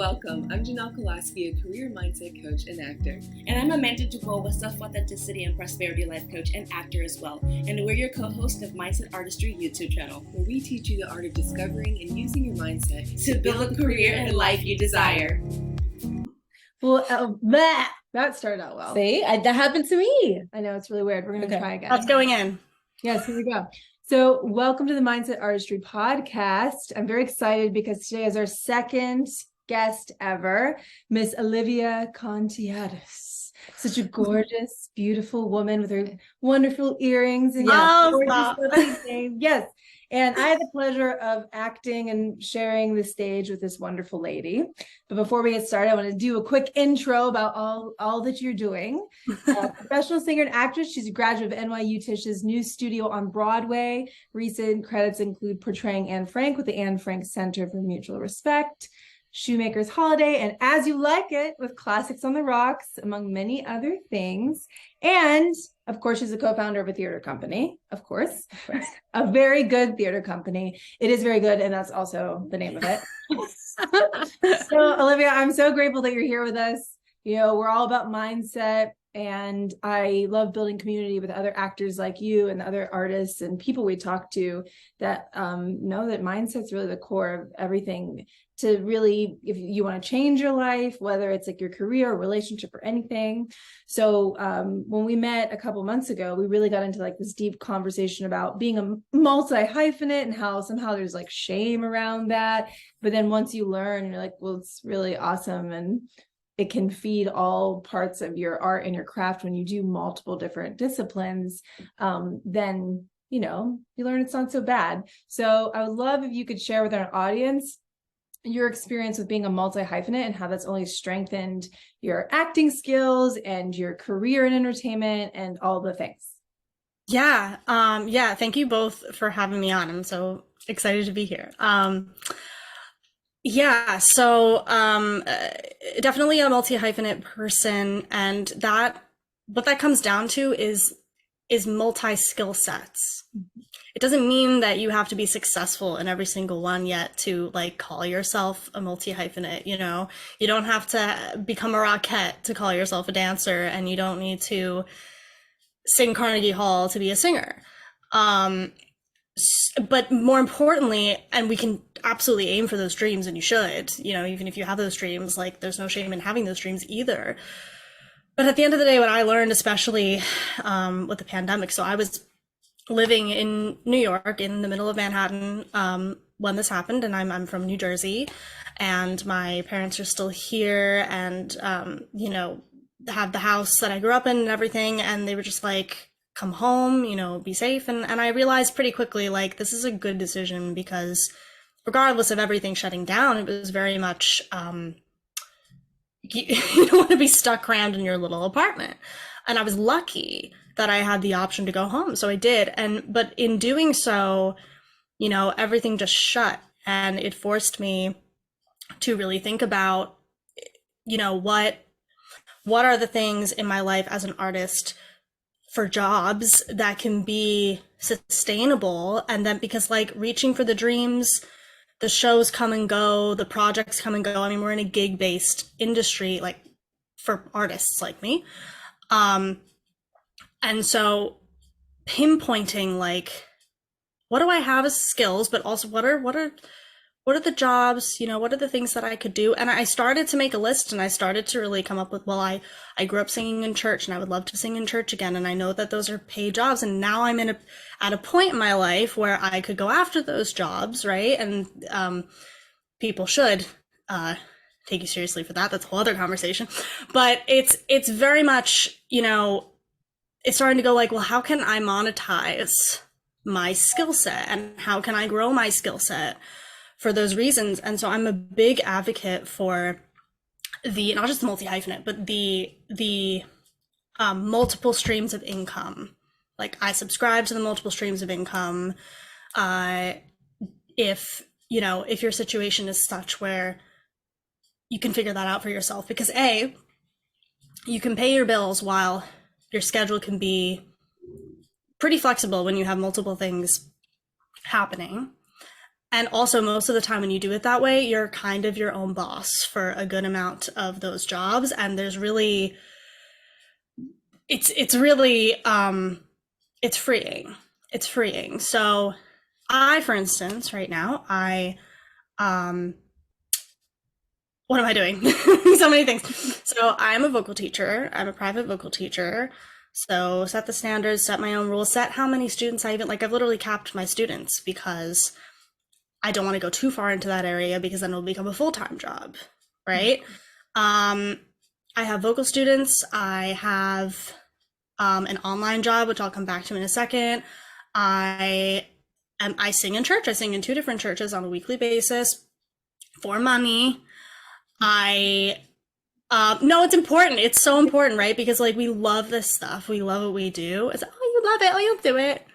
Welcome. I'm Janelle Kolaski, a career mindset coach and actor. And I'm Amanda Dubois, a self-authenticity and prosperity life coach and actor as well. And we're your co-host of Mindset Artistry YouTube channel, where we teach you the art of discovering and using your mindset to build a career and life you desire. Well, that started out well. See, that happened to me. I know, it's really weird. We're going to try again. That's going in. Yes, here we go. So welcome to the Mindset Artistry podcast. I'm very excited because today is our second guest ever, Miss Olivia Konteatis. Such a gorgeous, beautiful woman with her wonderful earrings and gorgeous name. Yes. And I had the pleasure of acting and sharing the stage with this wonderful lady. But before we get started, I want to do a quick intro about all that you're doing. Professional singer and actress, she's a graduate of NYU Tisch's new studio on Broadway. Recent credits include Portraying Anne Frank with the Anne Frank Center for Mutual Respect, Shoemakers Holiday, and As You Like It with Classics on the Rocks, among many other things. And of course, she's a co-founder of a theater company, of course, a very good theater company. It is very good, and that's also the name of it. So, Olivia, I'm so grateful that you're here with us. You know, we're all about mindset, and I love building community with other actors like you and other artists and people we talk to that know that mindset's really the core of everything. To really, if you want to change your life, whether it's like your career or relationship or anything. So when we met a couple months ago, we really got into like this deep conversation about being a multi-hyphenate and how somehow there's like shame around that. But then once you learn, you're like, well, it's really awesome. And it can feed all parts of your art and your craft when you do multiple different disciplines. Then, you know, you learn it's not so bad. So I would love if you could share with our audience your experience with being a multi-hyphenate and how that's only strengthened your acting skills and your career in entertainment and all the things. Yeah. Thank you both for having me on. I'm so excited to be here. Definitely a multi-hyphenate person, and that what that comes down to is multi-skill sets. It doesn't mean that you have to be successful in every single one yet to like call yourself a multi-hyphenate, you know. You don't have to become a Rockette to call yourself a dancer, and you don't need to sing Carnegie Hall to be a singer. But more importantly, and we can absolutely aim for those dreams, and you should, you know, even if you have those dreams, like there's no shame in having those dreams either. But at the end of the day, what I learned, especially with the pandemic, so I was living in New York in the middle of Manhattan when this happened, and I'm from New Jersey, and my parents are still here, and you know, have the house that I grew up in and everything, and they were just like, come home, you know, be safe. And I realized pretty quickly, like, this is a good decision, because regardless of everything shutting down, it was very much you don't want to be stuck crammed in your little apartment. And I was lucky that I had the option to go home, so I did. But in doing so, you know, everything just shut, and it forced me to really think about, you know, what are the things in my life as an artist for jobs that can be sustainable. And then, because like reaching for the dreams, the shows come and go, the projects come and go. I mean, we're in a gig-based industry, like for artists like me. And so pinpointing like, what do I have as skills, but also what are the jobs, you know, what are the things that I could do? And I started to make a list, and I started to really come up with, well, I grew up singing in church, and I would love to sing in church again. And I know that those are paid jobs. And now I'm at a point in my life where I could go after those jobs, right? And people should take you seriously for that. That's a whole other conversation. But it's very much, you know, it's starting to go like, well, how can I monetize my skill set, and how can I grow my skill set for those reasons? And so I'm a big advocate for the, not just the multi-hyphenate, but the multiple streams of income. Like, I subscribe to the multiple streams of income. If your situation is such where you can figure that out for yourself, because A, you can pay your bills while your schedule can be pretty flexible when you have multiple things happening. And also, most of the time when you do it that way, you're kind of your own boss for a good amount of those jobs. And there's really, it's really, it's freeing. It's freeing. So I, for instance, right now, what am I doing? So many things. So I'm a vocal teacher. I'm a private vocal teacher. So set the standards, set my own rules, set how many students I even, like I've literally capped my students because I don't want to go too far into that area because then it'll become a full-time job, right? I have vocal students. I have an online job, which I'll come back to in a second. I sing in church. I sing in 2 different churches on a weekly basis for money. No, it's important. It's so important, right? Because like we love this stuff. We love what we do. It's like, oh, you love it. Oh, you'll do it.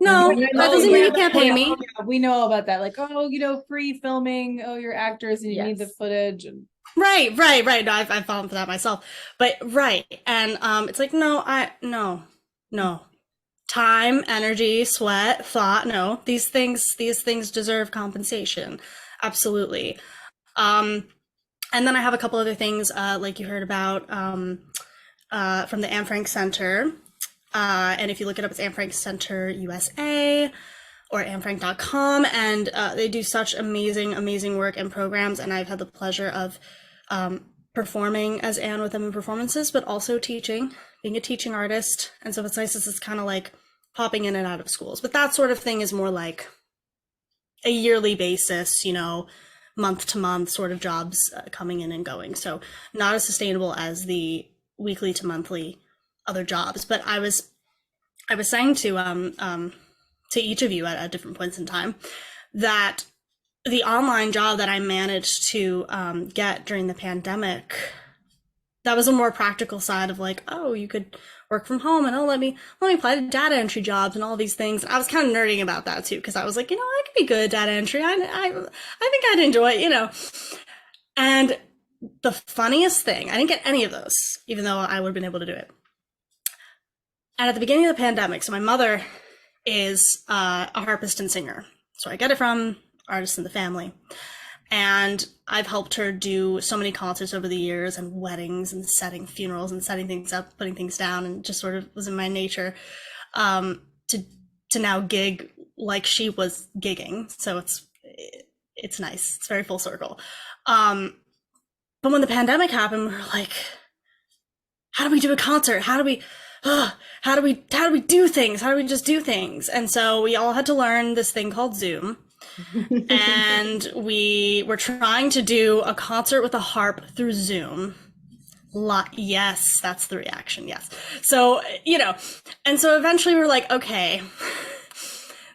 No, that doesn't mean you can't pay me. We know all about that. Like, oh, free filming. Oh, you're actors and you need the footage. And Right. No, I've fallen for that myself. But right. And it's like, no. Time, energy, sweat, thought. No, these things deserve compensation. Absolutely. And then I have a couple other things, like you heard about from the Anne Frank Center. And if you look it up, it's Anne Frank Center USA or annefrank.com. And they do such amazing work and programs. And I've had the pleasure of performing as Anne with them in performances, but also teaching, being a teaching artist. And so what's nice is it's kind of like popping in and out of schools. But that sort of thing is more like a yearly basis, month to month sort of jobs coming in and going. So not as sustainable as the weekly to monthly other jobs. But I was saying to each of you at different points in time that the online job that I managed to get during the pandemic, that was a more practical side of like, oh, you could work from home and let me apply to data entry jobs and all these things. And I was kind of nerding about that too, because I was like, I could be good at data entry. I think I'd enjoy it, And the funniest thing, I didn't get any of those, even though I would have been able to do it. And at the beginning of the pandemic, so my mother is a harpist and singer. So I get it from artists in the family. And I've helped her do so many concerts over the years and weddings and setting funerals and setting things up, putting things down, and just sort of was in my nature to now gig like she was gigging. So it's nice. It's very full circle. But when the pandemic happened, we were like, how do we do a concert? How do we do things? How do we just do things? And so we all had to learn this thing called Zoom. And we were trying to do a concert with a harp through Zoom. Yes, that's the reaction. Yes. So, and so eventually we were like, okay,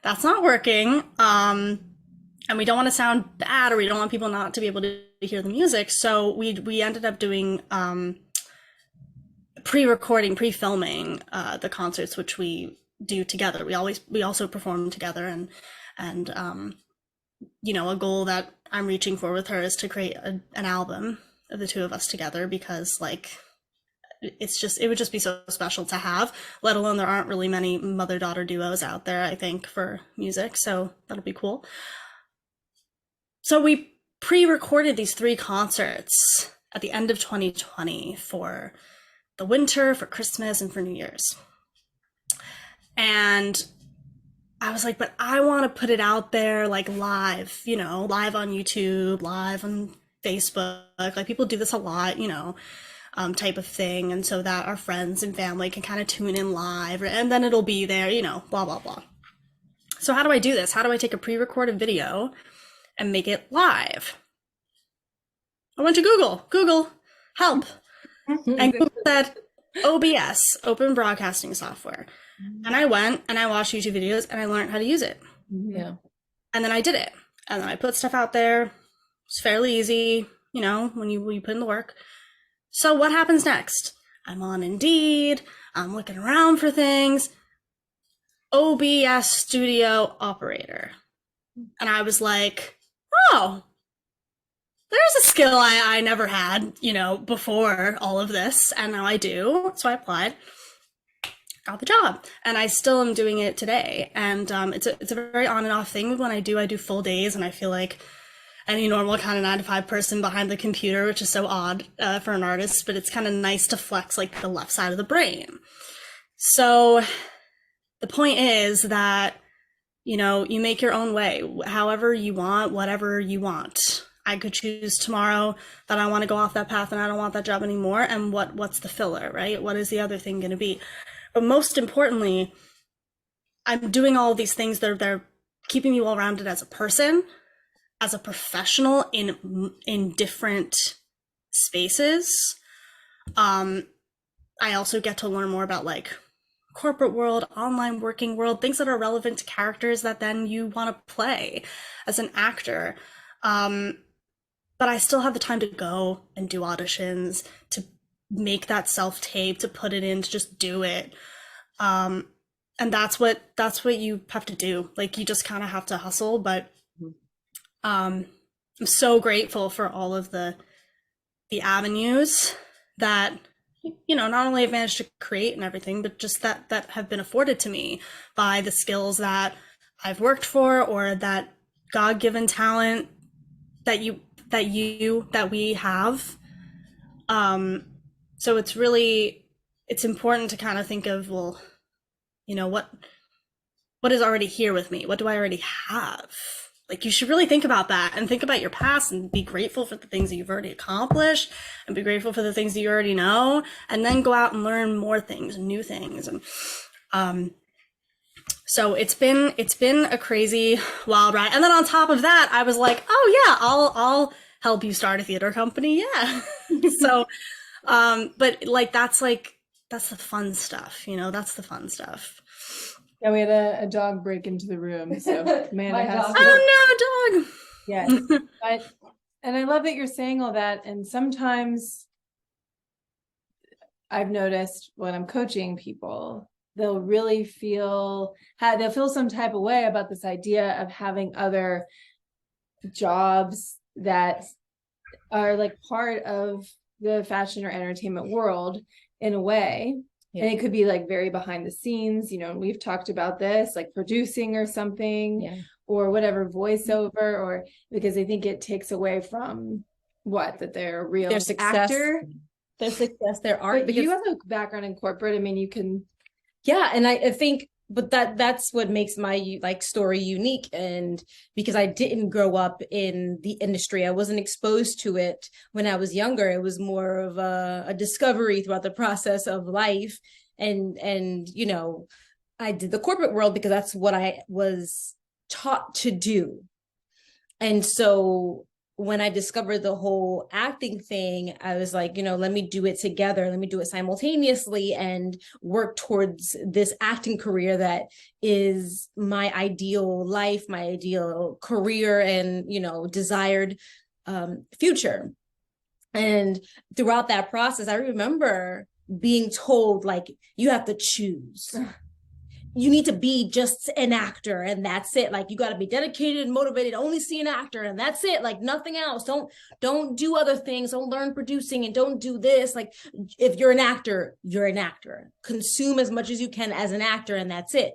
that's not working. And we don't want to sound bad, or we don't want people not to be able to hear the music. So we ended up doing pre-recording, pre-filming the concerts, which we do together. We also perform together, and a goal that I'm reaching for with her is to create an album of the two of us together, because like it would just be so special to have, let alone there aren't really many mother-daughter duos out there, I think, for music. So that'll be cool. So we pre-recorded these 3 concerts at the end of 2020 for the winter, for Christmas, and for New Year's. And I was like, but I want to put it out there like live, live on YouTube, live on Facebook. Like people do this a lot, type of thing. And so that our friends and family can kind of tune in live, and then it'll be there, blah, blah, blah. So how do I do this? How do I take a pre-recorded video and make it live? I went to Google, help. And Google said OBS, Open Broadcasting Software. And I went and I watched YouTube videos and I learned how to use it. Yeah. And then I did it. And then I put stuff out there. It's fairly easy, when you put in the work. So what happens next? I'm on Indeed. I'm looking around for things. OBS Studio Operator. And I was like, oh, there's a skill I never had, before all of this. And now I do. So I applied. got the job, and I still am doing it today. And it's a very on and off thing. When I do full days, and I feel like any normal kind of 9 to 5 person behind the computer, which is so odd for an artist, but it's kind of nice to flex like the left side of the brain. So the point is that, you know, you make your own way, however you want, whatever you want. I could choose tomorrow that I want to go off that path and I don't want that job anymore. And what's the filler, right? What is the other thing going to be? But most importantly, I'm doing all of these things that are keeping me well-rounded as a person, as a professional in different spaces. I also get to learn more about like corporate world, online working world, things that are relevant to characters that then you want to play as an actor. But I still have the time to go and do auditions, to make that self-tape, to put it in, to just do it. And that's what you have to do. Like, you just kind of have to hustle. But I'm so grateful for all of the avenues that, you know, not only I've managed to create and everything, but just that have been afforded to me by the skills that I've worked for, or that God-given talent that we have. So it's important to kind of think of, well, you know, what is already here with me? What do I already have? Like, you should really think about that and think about your past and be grateful for the things that you've already accomplished and be grateful for the things that you already know, and then go out and learn more things, new things. And so it's been a crazy wild ride. And then on top of that, I was like, oh yeah, I'll help you start a theater company. Yeah. So, but like, that's the fun stuff, you know, that's the fun stuff. Yeah, we had a dog break into the room, so Amanda has to... Oh no, dog. Yes. And I love that you're saying all that. And sometimes I've noticed when I'm coaching people, they'll really feel some type of way about this idea of having other jobs that are like part of the fashion or entertainment world in a way. Yeah. And it could be like very behind the scenes, you know, and we've talked about this, like producing or something, yeah, or whatever, voiceover, or because I think it takes away from that they're a real actor, their success, their art. But because you have a background in corporate, I mean, you can. Yeah. And I think, but that's what makes my like story unique. And because I didn't grow up in the industry, I wasn't exposed to it when I was younger. It was more of a discovery throughout the process of life. And, you know, I did the corporate world because that's what I was taught to do. And so when I discovered the whole acting thing, I was like, you know, let me do it together. Let me do it simultaneously and work towards this acting career that is my ideal life, my ideal career, and, you know, desired future. And throughout that process, I remember being told, like, you have to choose. You need to be just an actor and that's it. Like, you got to be dedicated and motivated, only see an actor and that's it. Like, nothing else. Don't do other things. Don't learn producing and don't do this. Like, if you're an actor, you're an actor. Consume as much as you can as an actor and that's it.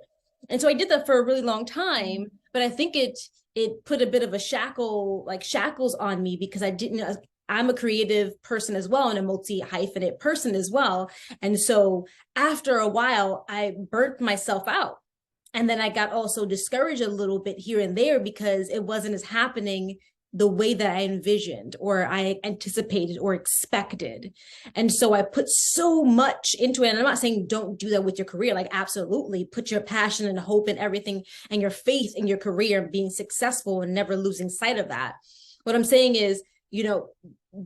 And so I did that for a really long time, but I think it put a bit of shackles on me because I'm a creative person as well and a multi-hyphenate person as well. And so after a while, I burnt myself out. And then I got also discouraged a little bit here and there because it wasn't as happening the way that I envisioned or I anticipated or expected. And so I put so much into it. And I'm not saying don't do that with your career. Like, absolutely put your passion and hope and everything and your faith in your career and being successful and never losing sight of that. What I'm saying is, you know,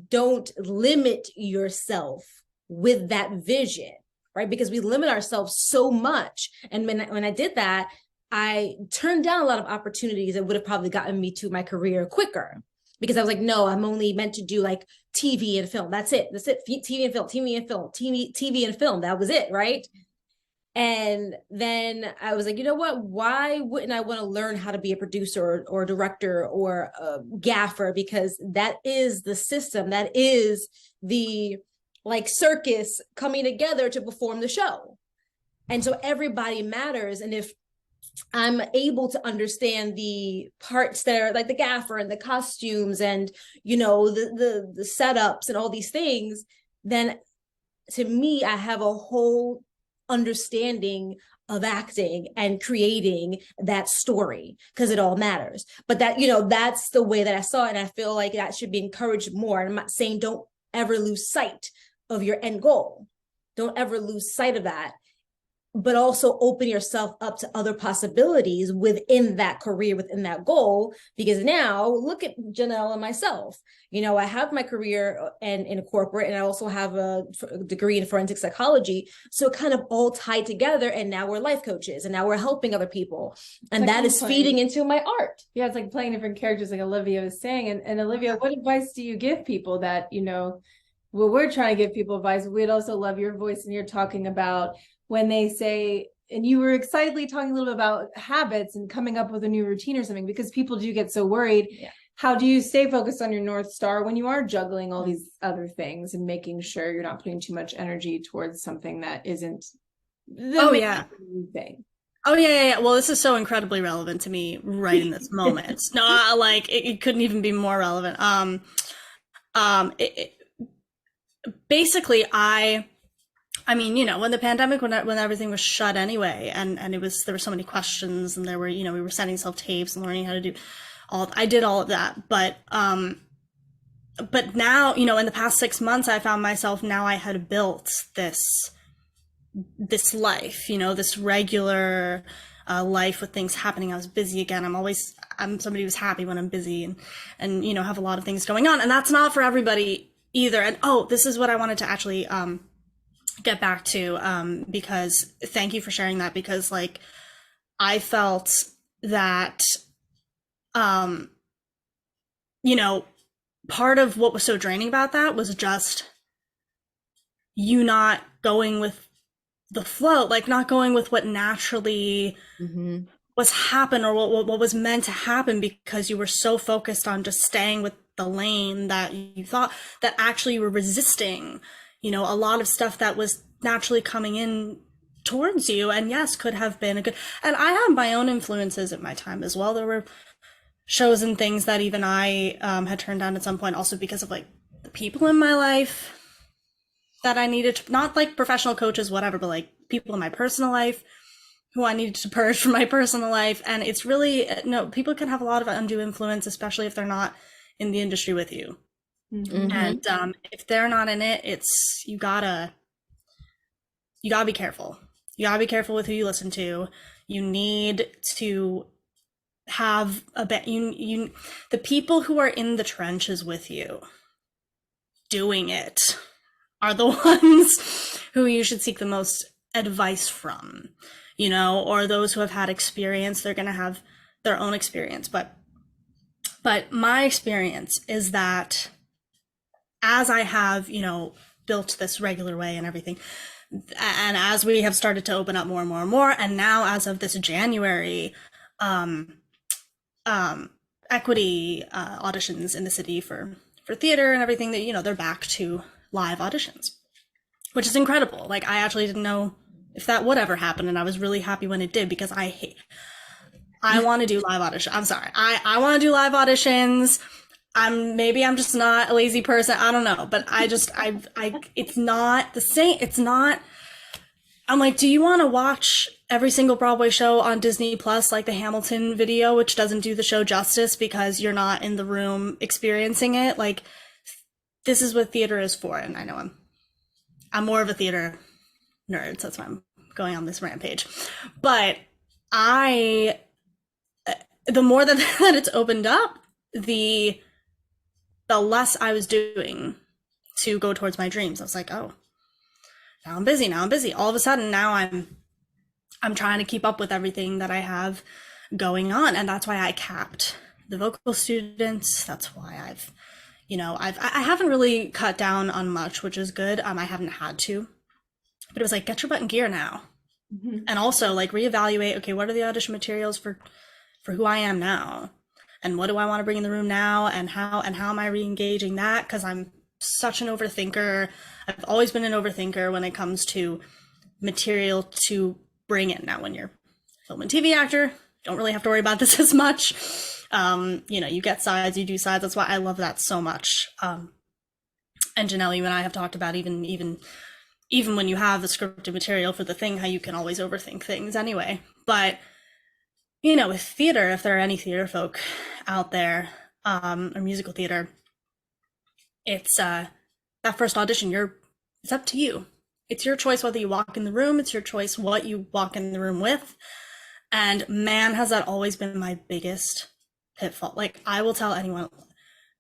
don't limit yourself with that vision, right? Because we limit ourselves so much. And when I did that, I turned down a lot of opportunities that would have probably gotten me to my career quicker because I was like, no, I'm only meant to do like TV and film. That's it. TV and film, TV and film. That was it, right? And then I was like, you know what? Why wouldn't I want to learn how to be a producer or director or a gaffer? Because that is the system. That is the like circus coming together to perform the show. And so everybody matters. And if I'm able to understand the parts that are like the gaffer and the costumes and, you know, the setups and all these things, then to me, I have a whole understanding of acting and creating that story, because it all matters. But that, you know, that's the way that I saw it. And I feel like that should be encouraged more. And I'm not saying don't ever lose sight of your end goal. Don't ever lose sight of that, but also open yourself up to other possibilities within that career, within that goal. Because now look at Janelle and myself. You know, I have my career in corporate, and I also have a degree in forensic psychology. So it kind of all tied together. And now we're life coaches, and now we're helping other people. And like that is feeding into my art. Yeah, it's like playing different characters, like Olivia was saying. And Olivia, what advice do you give people that, you know, well, we're trying to give people advice. We'd also love your voice, and you're talking about when they say, and you were excitedly talking a little bit about habits and coming up with a new routine or something, because people do get so worried. Yeah. How do you stay focused on your North Star when you are juggling all these other things and making sure you're not putting too much energy towards something that isn't the main thing? Oh yeah. Well, this is so incredibly relevant to me right in this moment. No, like it couldn't even be more relevant. Basically, I mean, you know, when the pandemic, when everything was shut anyway, and there were so many questions, and there were, you know, we were sending self-tapes and learning how to do I did all of that. But now, you know, in the past 6 months, I found myself, now I had built this life, you know, this regular life with things happening. I was busy again. I'm somebody who's happy when I'm busy and, you know, have a lot of things going on, and that's not for everybody either. And this is what I wanted to actually, get back to, because thank you for sharing that, because like I felt that you know, part of what was so draining about that was just you not going with the flow, like not going with what naturally was happen, or what was meant to happen, because you were so focused on just staying with the lane that you thought, that actually you were resisting, you know, a lot of stuff that was naturally coming in towards you, and yes, could have been a good. And I had my own influences at my time as well. There were shows and things that even I had turned down at some point, also because of like the people in my life that I needed to, not like professional coaches, whatever, but like people in my personal life who I needed to purge from my personal life. And it's really, no, people can have a lot of undue influence, especially if they're not in the industry with you. And if they're not in it, it's, you gotta be careful. You gotta be careful with who you listen to. You need to have the people who are in the trenches with you doing it are the ones who you should seek the most advice from, you know, or those who have had experience. They're going to have their own experience, but my experience is that as I have, you know, built this regular way and everything, and as we have started to open up more and more and more, and now as of this January, equity auditions in the city for theater and everything, that, you know, they're back to live auditions, which is incredible. Like, I actually didn't know if that would ever happen, and I was really happy when it did, because I want to do live auditions. I'm sorry, I want to do live auditions. Maybe I'm just not a lazy person, I don't know, but it's not the same. It's not, I'm like, do you want to watch every single Broadway show on Disney Plus, like the Hamilton video, which doesn't do the show justice because you're not in the room experiencing it? Like, this is what theater is for. And I know I'm more of a theater nerd, so that's why I'm going on this rampage. But the more that it's opened up, the less I was doing to go towards my dreams. I was like, oh, now I'm busy. All of a sudden, now I'm trying to keep up with everything that I have going on. And that's why I capped the vocal students. That's why I haven't really cut down on much, which is good. I haven't had to, but it was like, get your butt in gear now. And also like reevaluate, okay, what are the audition materials for who I am now? And what do I want to bring in the room now? And how am I re-engaging that? Because I'm such an overthinker. I've always been an overthinker when it comes to material to bring in. Now, when you're a film and TV actor, don't really have to worry about this as much. You know, you get sides, you do sides. That's why I love that so much. And Janelle, you and I have talked about even when you have the scripted material for the thing, how you can always overthink things anyway. But, you know, with theater, if there are any theater folk out there, or musical theater, it's that first audition, it's up to you. It's your choice whether you walk in the room. It's your choice what you walk in the room with. And man, has that always been my biggest pitfall. Like, I will tell anyone,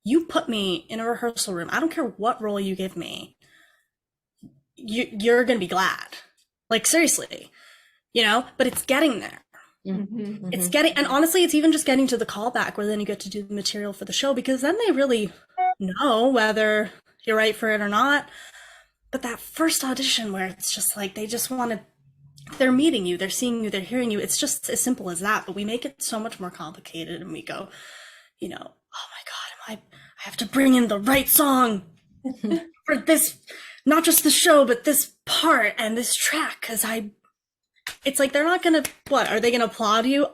you put me in a rehearsal room, I don't care what role you give me, you're gonna be glad. Like, seriously, you know. But it's getting there. Mm-hmm. It's getting, and honestly, it's even just getting to the callback where then you get to do the material for the show, because then they really know whether you're right for it or not. But that first audition where it's just like, they just want to, they're meeting you, they're seeing you, they're hearing you. It's just as simple as that, but we make it so much more complicated, and we go, you know, oh my God, I have to bring in the right song for this, not just the show, but this part and this track, because it's like, they're not gonna, what, are they gonna applaud you?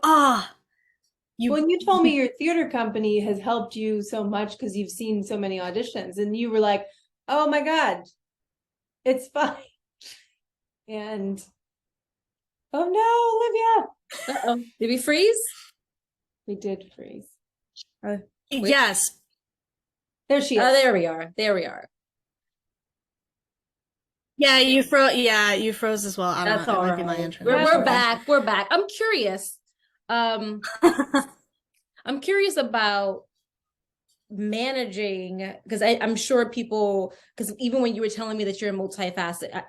When you told me your theater company has helped you so much because you've seen so many auditions, and you were like, oh my God, it's fine. And oh no, Olivia. Uh-oh. Did we freeze? We did freeze. Yes. There she is. Oh, there we are. There we are. Yeah, you froze as well. I don't That's know. It all might be my right. internet. We're back. We're back. I'm curious. I'm curious about managing, because I'm sure people, because even when you were telling me that you're a multifaceted,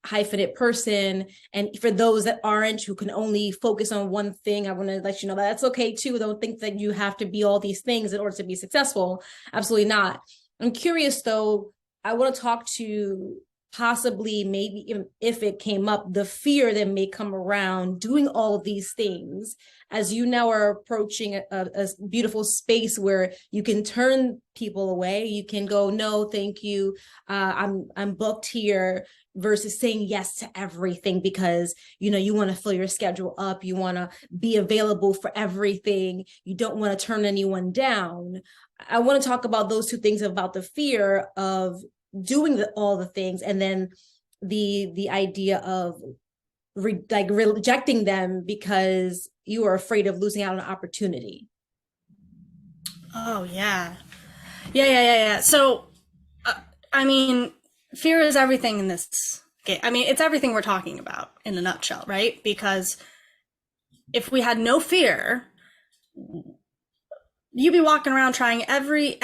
hyphenate person, and for those that aren't, who can only focus on one thing, I want to let you know that that's okay too. Don't think that you have to be all these things in order to be successful. Absolutely not. I'm curious though, I want to talk to possibly, maybe if it came up, the fear that may come around doing all of these things, as you now are approaching a beautiful space where you can turn people away. You can go, no, thank you, I'm booked here, versus saying yes to everything because, you know, you want to fill your schedule up, you want to be available for everything, you don't want to turn anyone down. I want to talk about those two things, about the fear of doing all the things, and then the idea of rejecting them because you are afraid of losing out on an opportunity. Oh yeah. So I mean, fear is everything in this game. I mean, it's everything we're talking about in a nutshell, right? Because if we had no fear, you'd be walking around trying every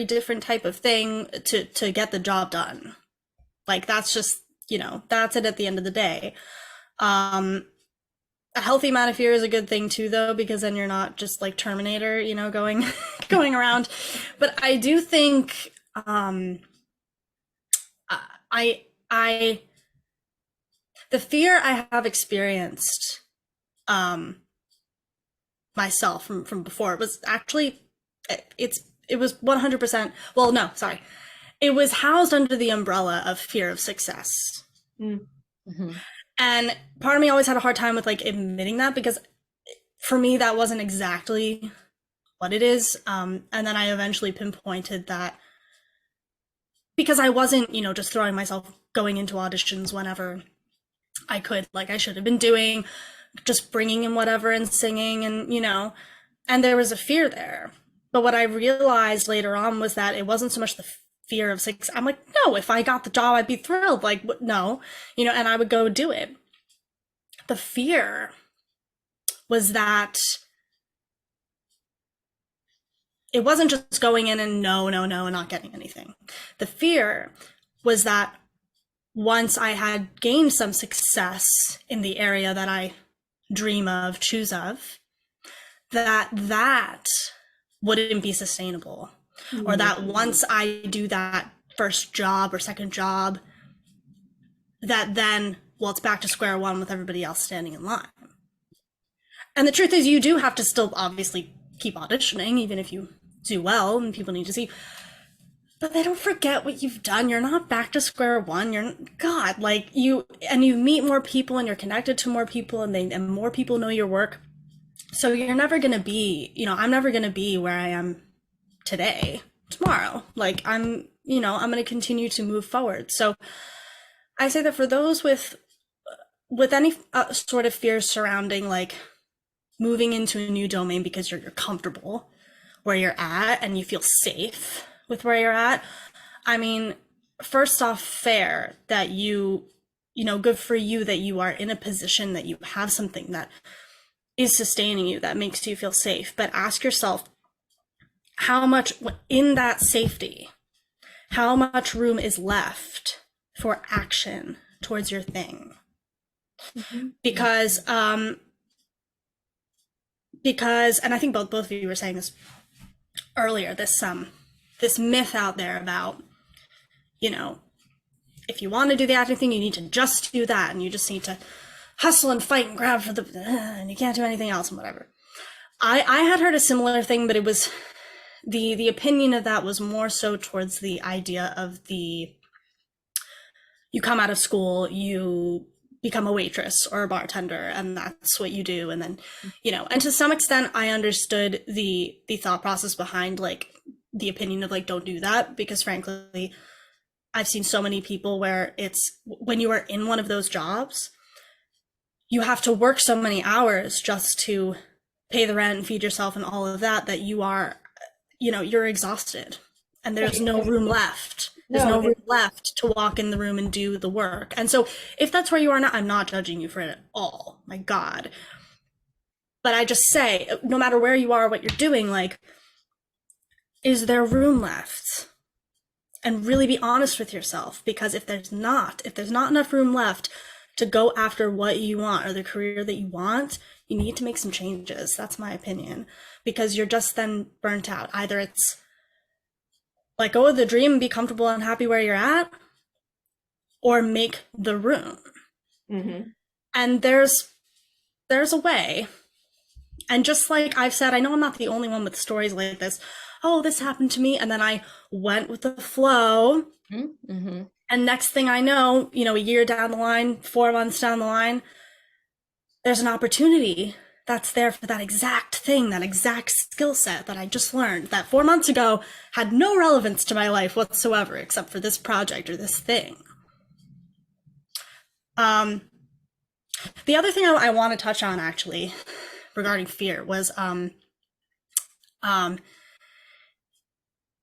different type of thing to get the job done. Like, that's just, you know, that's it at the end of the day. A healthy amount of fear is a good thing too, though, because then you're not just like Terminator, you know, going around. But I do think the fear I have experienced myself from before, it was actually, it was 100%, well, no, sorry, it was housed under the umbrella of fear of success. Mm-hmm. And part of me always had a hard time with like admitting that, because for me that wasn't exactly what it is. And then I eventually pinpointed that because I wasn't, you know, just throwing myself, going into auditions whenever I could, like I should have been doing, just bringing in whatever and singing, and, you know, and there was a fear there. But what I realized later on was that it wasn't so much the fear of success. I'm like, no, if I got the job, I'd be thrilled. Like, no, you know, and I would go do it. The fear was that it wasn't just going in and no, and not getting anything. The fear was that once I had gained some success in the area that I dream of, choose of, that wouldn't be sustainable. Mm-hmm. Or that once I do that first job or second job, that then, well, it's back to square one with everybody else standing in line. And the truth is, you do have to still obviously keep auditioning, even if you do well and people need to see. but they don't forget what you've done. You're not back to square one. God, like you meet more people and you're connected to more people and more people know your work. So you're never going to be, I'm never going to be where I am today, tomorrow. Like I'm going to continue to move forward. So I say that for those with any sort of fears surrounding like moving into a new domain because you're comfortable where you're at and you feel safe with where you're at. I mean, first off, fair that good for you that you are in a position that you have something that is sustaining you, that makes you feel safe. But ask yourself, how much in that safety, how much room is left for action towards your thing? Because and I think both of you were saying this earlier, this myth out there about, if you want to do the acting thing, you need to just do that, and you just need to hustle and fight and grab for and you can't do anything else and whatever. I had heard a similar thing, but it was the opinion of that was more so towards the idea of you come out of school, you become a waitress or a bartender, and that's what you do. And then, and to some extent I understood the thought process behind like the opinion of like, don't do that, because frankly, I've seen so many people where it's when you are in one of those jobs, you have to work so many hours just to pay the rent and feed yourself and all of that, that you are, you're exhausted and there's no room left. There's no room left to walk in the room and do the work. And so if that's where you are now, I'm not judging you for it at all. My God. But I just say, no matter where you are, what you're doing, like, is there room left? And really be honest with yourself, because if there's not enough room left to go after what you want or the career that you want, you need to make some changes. That's my opinion, because you're just then burnt out. Either it's like go with the dream and be comfortable and happy where you're at, or make the room. And there's a way. And just like I've said, I know I'm not the only one with stories like this. Oh, this happened to me, and then I went with the flow. And next thing I know, a year down the line, 4 months down the line, there's an opportunity that's there for that exact thing, that exact skill set that I just learned that 4 months ago had no relevance to my life whatsoever, except for this project or this thing. The other thing I want to touch on actually regarding fear was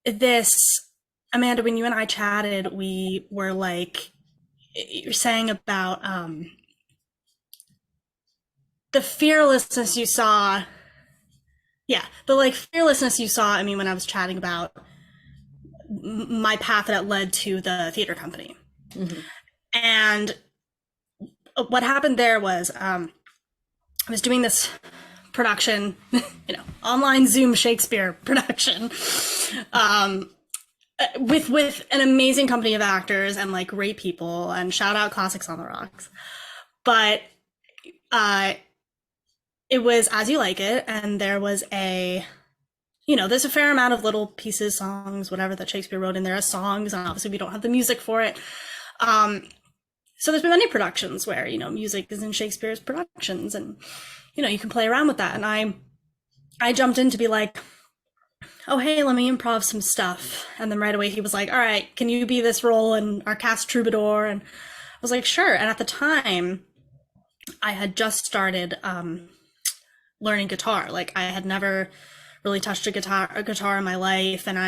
this, Amanda, when you and I chatted, we were like, you're saying about the fearlessness you saw. Yeah, the like fearlessness you saw, I mean, when I was chatting about my path that led to the theater company. And what happened there was I was doing this production, online Zoom Shakespeare production, with an amazing company of actors and like great people, and shout out Classics on the Rocks. But it was As You Like It, and there was there's a fair amount of little pieces, songs, whatever, that Shakespeare wrote in there as songs, and obviously we don't have the music for it. So there's been many productions where, music is in Shakespeare's productions, and, you can play around with that. And I jumped in to be like, oh, hey, let me improv some stuff. And then right away he was like, all right, can you be this role in our cast troubadour? And I was like, sure. And at the time I had just started learning guitar. Like I had never really touched a guitar in my life. And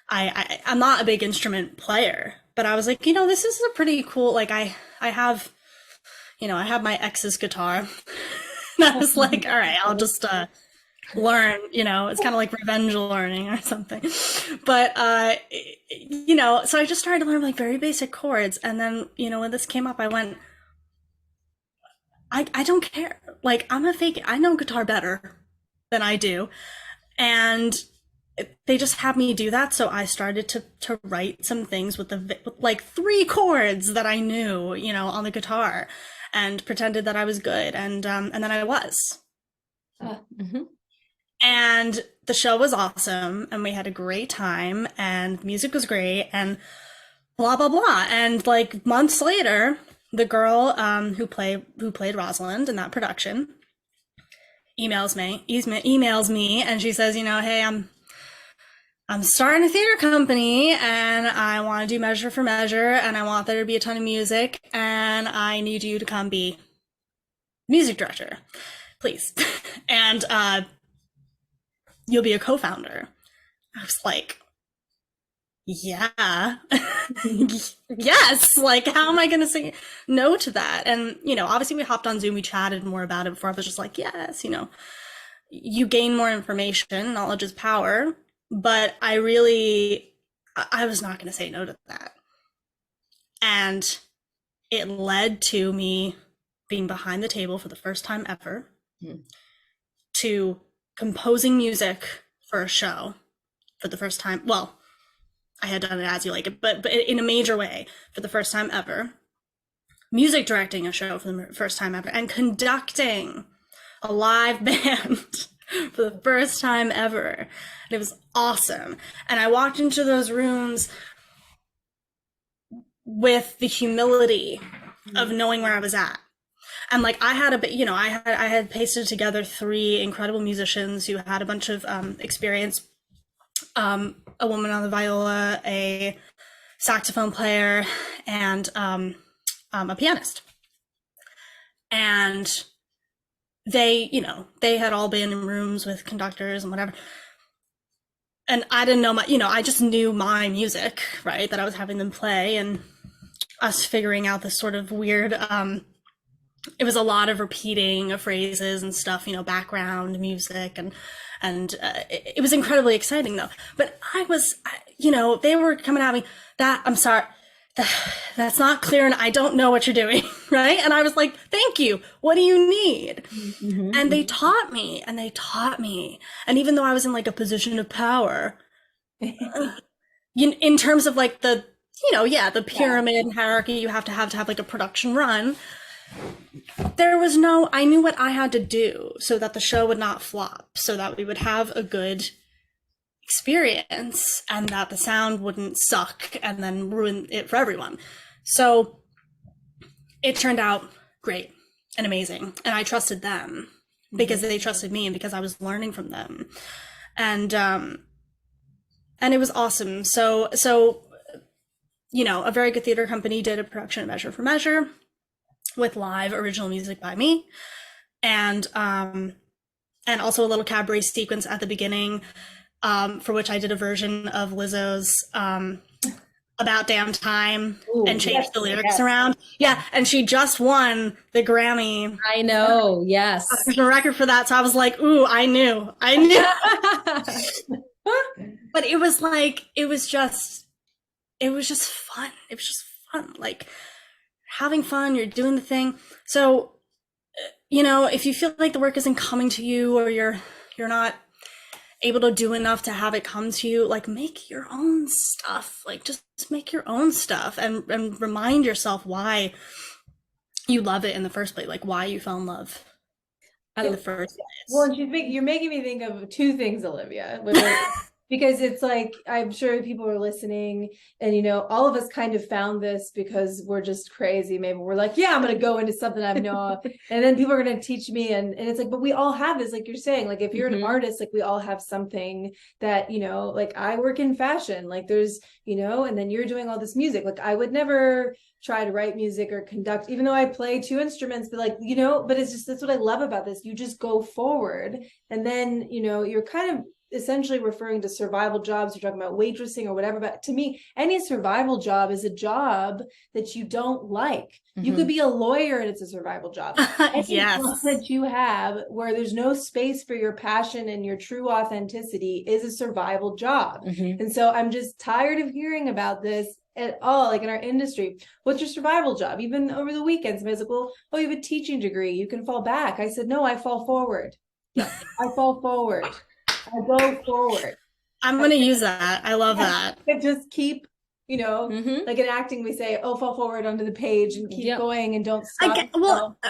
I'm not a big instrument player, but I was like, this is a pretty cool, like I have my ex's guitar. And I was like, all right, I'll just learn, it's kind of like revenge learning or something. But so I just started to learn like very basic chords. And then, when this came up, I went, I don't care. Like I know guitar better than I do. And they just had me do that. So I started to write some things with like 3 chords that I knew, on the guitar, and pretended that I was good. And then I was. And the show was awesome, and we had a great time, and the music was great, and blah blah blah. And like months later, the girl who played Rosalind in that production emails me, and she says, hey, I'm starting a theater company, and I want to do Measure for Measure, and I want there to be a ton of music, and I need you to come be music director, please. And you'll be a co-founder. I was like, yeah. Yes, like how am I gonna say no to that? And obviously we hopped on Zoom, we chatted more about it before. I was just like, yes, you gain more information, knowledge is power. But I was not gonna say no to that. And it led to me being behind the table for the first time ever, to composing music for a show for the first time. Well, I had done it As You Like It, but in a major way for the first time ever. Music directing a show for the first time ever, and conducting a live band for the first time ever. And it was awesome. And I walked into those rooms with the humility of knowing where I was at. And like I had I had pasted together 3 incredible musicians who had a bunch of experience. A woman on the viola, a saxophone player, and a pianist. And they had all been in rooms with conductors and whatever. And I didn't know I just knew my music, right, that I was having them play, and us figuring out this sort of weird, it was a lot of repeating of phrases and stuff, background music, and it was incredibly exciting though. But they were coming at me I'm sorry, that's not clear, and I don't know what you're doing, right? And I was like, thank you. What do you need? Mm-hmm. And they taught me, and even though I was in like a position of power, in terms of like the the pyramid and hierarchy you have to have like a production run. I knew what I had to do so that the show would not flop, so that we would have a good experience, and that the sound wouldn't suck and then ruin it for everyone. So it turned out great and amazing, and I trusted them because they trusted me, and because I was learning from them, and it was awesome. So a very good theater company did a production of Measure for Measure with live original music by me, and also a little cabaret sequence at the beginning, for which I did a version of Lizzo's About Damn Time. Ooh, and changed the lyrics around. Yeah, and she just won the Grammy. I know, yes. A record for that, so I was like, ooh, I knew. But it was just fun. It was just fun, like having fun, you're doing the thing. So, if you feel like the work isn't coming to you, or you're not able to do enough to have it come to you, like make your own stuff, like just make your own stuff, and remind yourself why you love it in the first place, like why you fell in love in the first place. Well, you're making me think of 2 things, Olivia. Because it's like, I'm sure people are listening, and all of us kind of found this because we're just crazy. Maybe we're like, yeah, I'm going to go into something I know, and then people are going to teach me, and it's like, but we all have this, like you're saying, like if you're an artist, like we all have something that like I work in fashion, like there's and then you're doing all this music. Like I would never try to write music or conduct, even though I play 2 instruments, but like but it's just, that's what I love about this. You just go forward, and then you're kind of essentially referring to survival jobs. You're talking about waitressing or whatever, but to me, any survival job is a job that you don't like. You could be a lawyer and it's a survival job. Yes. Job that you have where there's no space for your passion and your true authenticity is a survival job. And so I'm just tired of hearing about this at all, like in our industry. What's your survival job? Even over the weekends, I was like, well, oh, you have a teaching degree, you can fall back. I said, no, I fall forward. I fall forward. I go forward. I'm going to use that. I love that. I just keep You know, like in acting, we say, "Oh, fall forward onto the page and keep going and don't stop."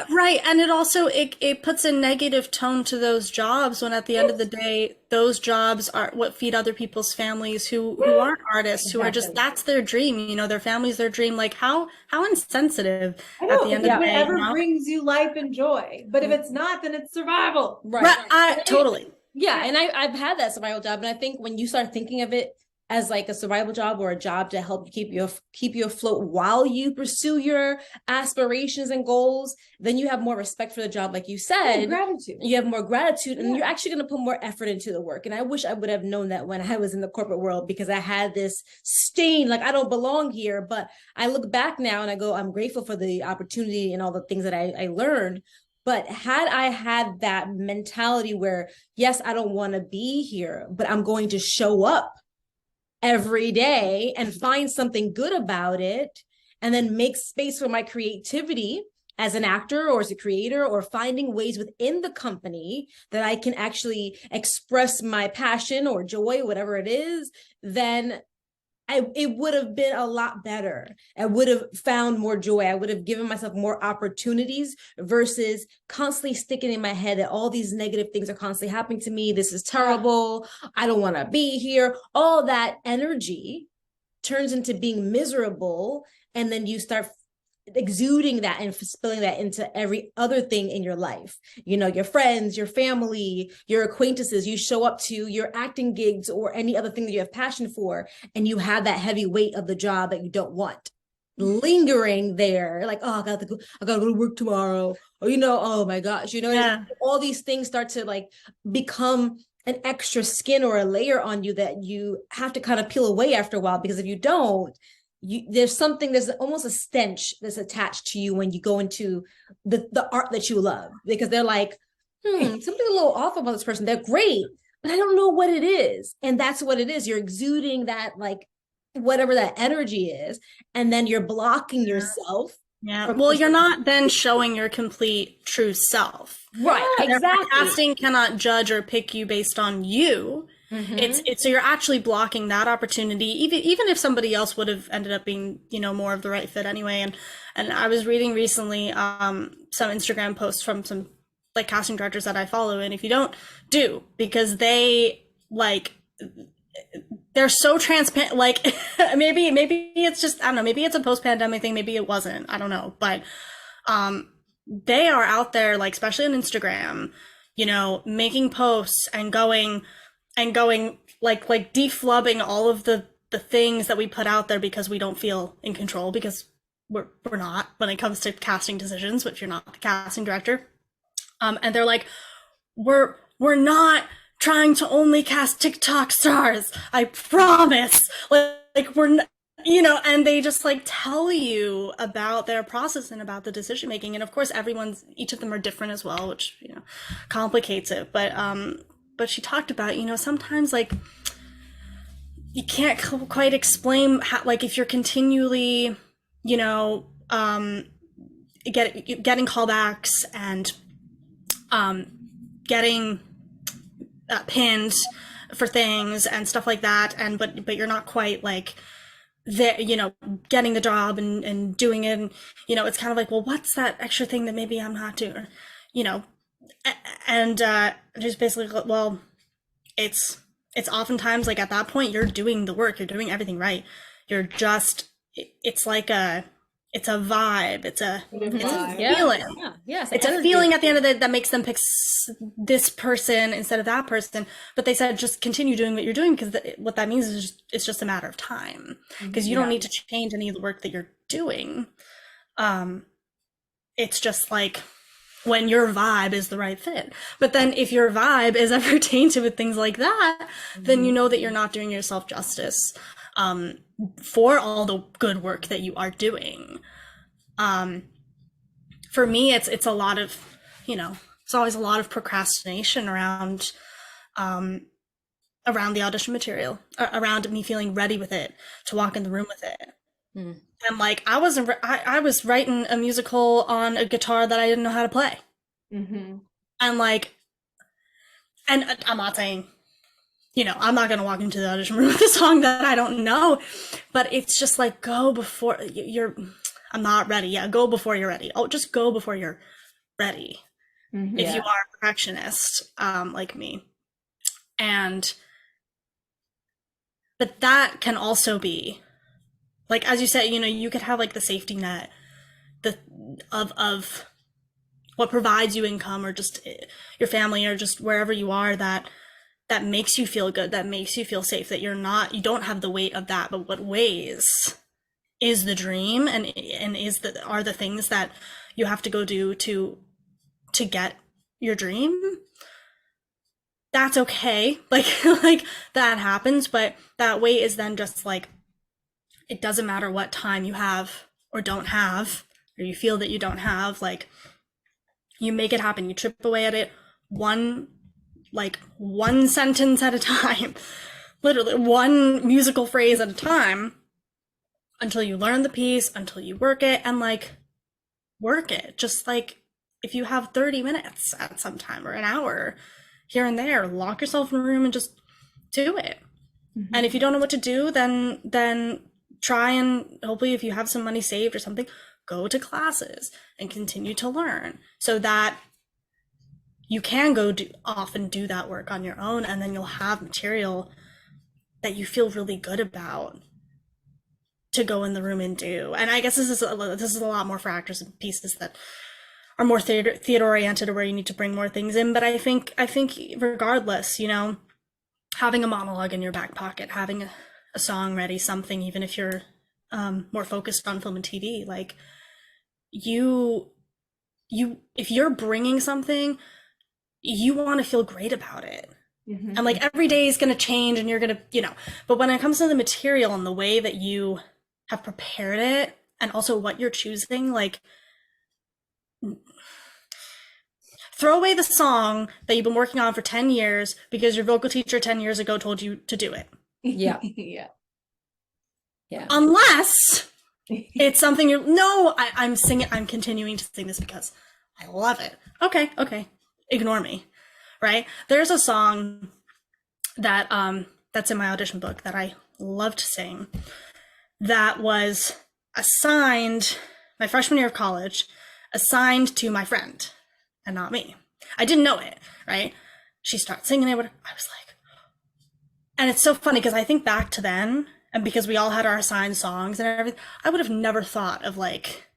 Right, and it also it puts a negative tone to those jobs when at the end of the day, those jobs are what feed other people's families who aren't artists, who are just that's their dream. You know, their family's their dream. Like how insensitive at the end of the day. Whatever brings you life and joy, but if it's not, then it's survival. Right. Totally. Yeah, and I've had that survival job, and I think when you start thinking of it as like a survival job or a job to help keep you afloat while you pursue your aspirations and goals, then you have more respect for the job, like you said. Gratitude. You have more gratitude, and you're actually going to put more effort into the work. And I wish I would have known that when I was in the corporate world, because I had this stain, like I don't belong here. But I look back now and I go, I'm grateful for the opportunity and all the things that I learned. But had I had that mentality where, yes, I don't want to be here, but I'm going to show up every day and find something good about it, and then make space for my creativity as an actor or as a creator, or finding ways within the company that I can actually express my passion or joy, whatever it is, then it would have been a lot better. I would have found more joy. I would have given myself more opportunities versus constantly sticking in my head that all these negative things are constantly happening to me. This is terrible. I don't want to be here. All that energy turns into being miserable. And then you start exuding that and spilling that into every other thing in your life. You know, your friends, your family, your acquaintances. You show up to your acting gigs or any other thing that you have passion for, and you have that heavy weight of the job that you don't want lingering there. Like, oh, I gotta go to work tomorrow. Or, you know, oh my gosh, you know, all these things start to like become an extra skin or a layer on you that you have to kind of peel away after a while, because if you don't, there's almost a stench that's attached to you when you go into the art that you love, because they're like, something a little off about this person. They're great, but I don't know what it is. And that's what it is. You're exuding that, like, whatever that energy is, and then you're blocking yourself. Yeah. Well, you're not then showing your complete true self. Right. Exactly. Casting cannot judge or pick you based on you. It's so you're actually blocking that opportunity, even if somebody else would have ended up being, you know, more of the right fit anyway. And I was reading recently some Instagram posts from some like casting directors that I follow, and if you don't, because they like, they're so transparent. Like maybe it's just, I don't know, maybe it's a post-pandemic thing, maybe it wasn't, I don't know, but they are out there, like especially on Instagram, you know, making posts and going like deflubbing all of the things that we put out there because we don't feel in control, because we're not when it comes to casting decisions, which you're not the casting director. And they're like, we're not trying to only cast TikTok stars, I promise. Like we're not, you know, and they just like tell you about their process and about the decision making. And of course, each of them are different as well, which, you know, complicates it. But she talked about, you know, sometimes like you can't quite explain how, like if you're continually, you know, getting callbacks and getting pinned for things and stuff like that, and but you're not quite like there, you know, getting the job and doing it, and, you know, it's kind of like, well, what's that extra thing that maybe I'm not doing, you know, and just basically, well, it's oftentimes like at that point you're doing the work, you're doing everything right, you're just, it's like it's a vibe, it's a feeling. It's a feeling at the end of the day that makes them pick this person instead of that person. But they said just continue doing what you're doing, because what that means is it's just a matter of time, because you don't need to change any of the work that you're doing. It's just like when your vibe is the right fit. But then if your vibe is ever tainted with things like that, then you know that you're not doing yourself justice for all the good work that you are doing. For me, it's a lot of, you know, it's always a lot of procrastination around the audition material, around me feeling ready with it, to walk in the room with it. And like, I was writing a musical on a guitar that I didn't know how to play. And like, and I'm not saying, I'm not going to walk into the audition room with a song that I don't know, but it's just like, go before I'm not ready. Yeah. Go before you're ready. Oh, just go before you're ready. If you are a perfectionist, like me. But that can also be, like, as you said, you could have like the safety net of what provides you income, or just your family, or just wherever you are, that makes you feel good, that makes you feel safe, that you don't have the weight of that. But what weighs is the dream, and are the things that you have to go do to get your dream. That's okay. Like that happens, but that weight is then just like, it doesn't matter what time you have or don't have, or you feel that you don't have, like, you make it happen. You chip away at it one sentence at a time, literally one musical phrase at a time, until you learn the piece, until you work it, and like, work it. Just like, if you have 30 minutes at some time, or an hour here and there, lock yourself in a room and just do it. And if you don't know what to do, then try, and hopefully if you have some money saved or something, go to classes and continue to learn, so that you can go off and do that work on your own, and then you'll have material that you feel really good about to go in the room and do. And I guess this is a lot more for actors and pieces that are more theater oriented, or where you need to bring more things in. But I think regardless, having a monologue in your back pocket, having a song ready, something, even if you're more focused on film and TV, like, if you're bringing something, you want to feel great about it. And like, every day is going to change, and you're going to, but when it comes to the material and the way that you have prepared it, and also what you're choosing, like, throw away the song that you've been working on for 10 years because your vocal teacher 10 years ago told you to do it. Yeah. Unless it's something I'm singing, I'm continuing to sing this because I love it. Okay. Ignore me. Right? There's a song that that's in my audition book that I love to sing, that was assigned my freshman year of college, assigned to my friend and not me. I didn't know it, right? She started singing it. I was like, and it's so funny because I think back to then, and because we all had our assigned songs and everything, I would have never thought of like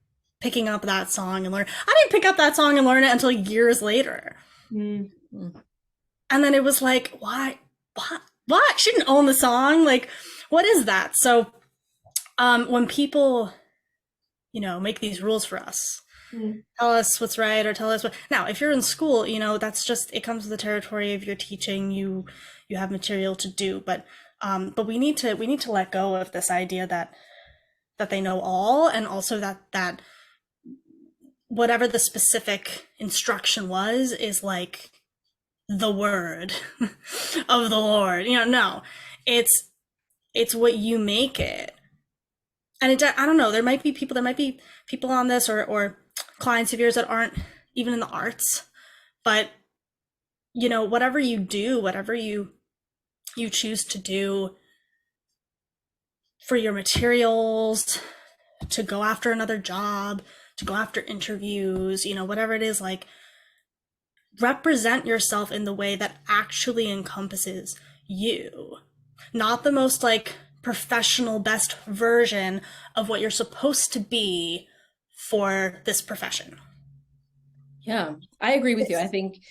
picking up that song and learn. I didn't pick up that song and learn it until years later. And then it was like, why? What? She didn't own the song. Like, what is that? So when people, make these rules for us, tell us what's right, or tell us what. Now, if you're in school, that's just, it comes with the territory of your teaching. You have material to do, but we need to let go of this idea that they know all, and also that whatever the specific instruction was is like the word of the Lord. No, it's what you make it. And I don't know, there might be people on this, or clients of yours that aren't even in the arts, but whatever you do, whatever you choose to do for your materials, to go after another job, to go after interviews, whatever it is, like, represent yourself in the way that actually encompasses you, not the most like professional best version of what you're supposed to be for this profession. Yeah, I agree with you. I think